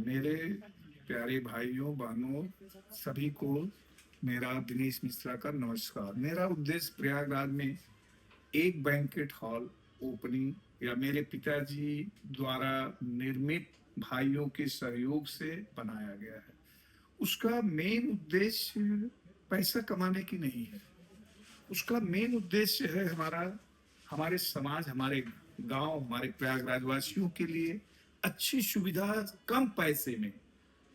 मेरे प्यारे भाइयों बहनों सभी को मेरा दिनेश मिश्रा का नमस्कार। मेरा उद्देश्य प्रयागराज में एक बैंकेट हॉल ओपनिंग या मेरे पिताजी द्वारा निर्मित भाइयों के सहयोग से बनाया गया है। उसका मेन उद्देश्य पैसा कमाने की नहीं है। उसका मेन उद्देश्य है हमारे समाज, हमारे गांव, हमारे प्रयागराज वासियों के लिए अच्छी सुविधा कम पैसे में।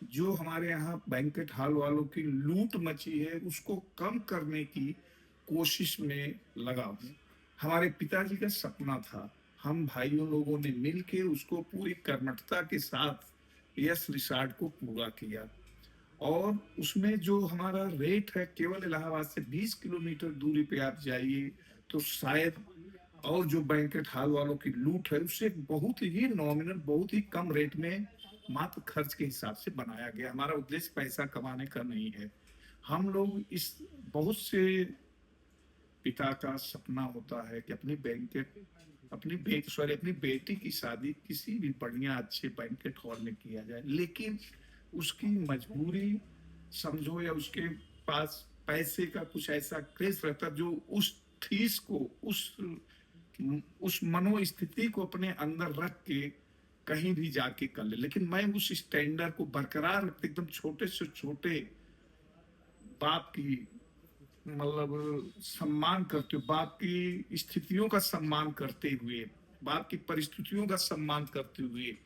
जो हमारे यहाँ बैंकेट हॉल वालों की लूट मची है उसको कम करने की कोशिश में लगा हूँ। हमारे पिताजी का सपना था, हम भाइयों लोगों ने मिलके उसको पूरी कर्मठता के साथ यस रिसॉर्ट को पूरा किया। और उसमें जो हमारा रेट है, केवल इलाहाबाद से 20 किलोमीटर दूरी पे आप जाइए तो शायद, और जो बैंकेट हॉल वालों की लूट है उससे बहुत ही नॉमिनल, बहुत ही कम रेट में मात्र खर्च के हिसाब से बनाया गया। हमारा उद्देश्य पैसा कमाने का नहीं है। हम लोग इस बहुत से पिता का सपना होता है कि अपनी बेटी की शादी किसी भी बढ़िया अच्छे बैंकेट हॉल में किया जाए, लेकिन उसकी मजबूरी समझो या उसके पास पैसे का कुछ ऐसा क्रेज रहता जो उस फीस को, उस मनोस्थिति को अपने अंदर रख के कहीं भी जाके कर ले। लेकिन मैं उस स्टैंडर्ड को बरकरार रखते एकदम छोटे से छोटे बाप की मतलब सम्मान करते हुए, बाप की स्थितियों का सम्मान करते हुए, बाप की परिस्थितियों का सम्मान करते हुए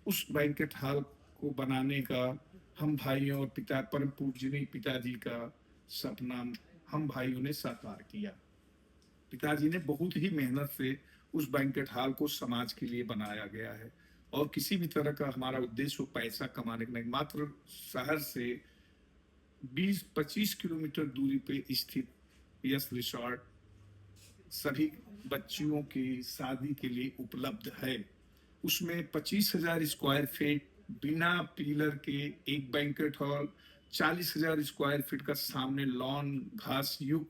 उस बैंकेट हॉल को बनाने का हम भाइयों और पिता परम पूजनीय पिताजी का सपना हम भाइयों ने साकार किया। पिताजी ने बहुत ही मेहनत से उस बैंकेट हॉल को समाज के लिए बनाया गया है। और किसी भी तरह का हमारा उद्देश्य वो पैसा कमाने का नहीं, मात्र शहर से 20-25 किलोमीटर दूरी पे स्थित यस रिसॉर्ट सभी बच्चियों की शादी के लिए उपलब्ध है। उसमें 25,000 स्क्वायर फीट बिना पिलर के एक बैंकेट हॉल, 40,000 स्क्वायर फीट का सामने लॉन घास युक्त,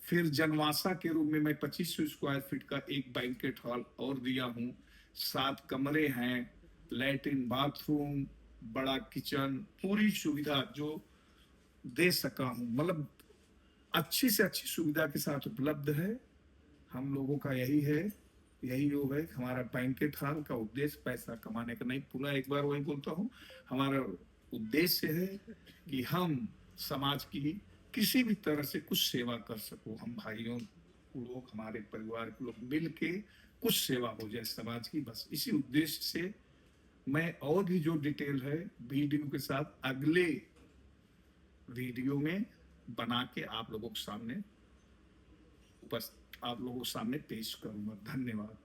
फिर जनवासा के रूप में मैं 2500 स्क्वायर फीट का एक बैंकेट हॉल और दिया हूँ। 7 कमरे हैं, लैट्रिन बाथरूम, बड़ा किचन, पूरी सुविधा जो दे सका हूँ, मतलब अच्छी से अच्छी सुविधा के साथ उपलब्ध है। हम लोगों का यही योग है। हमारा बैंकेट हॉल का उद्देश्य पैसा कमाने का नहीं, पूरा एक बार वही बोलता हूँ, हमारा उद्देश्य है कि हम समाज की किसी भी तरह से कुछ सेवा कर सको। हम भाइयों लोग, हमारे परिवार के लोग मिल के कुछ सेवा हो जाए समाज की, बस इसी उद्देश्य से मैं और भी जो डिटेल है वीडियो के साथ अगले वीडियो में बना के आप लोगों के सामने पेश करूंगा। धन्यवाद।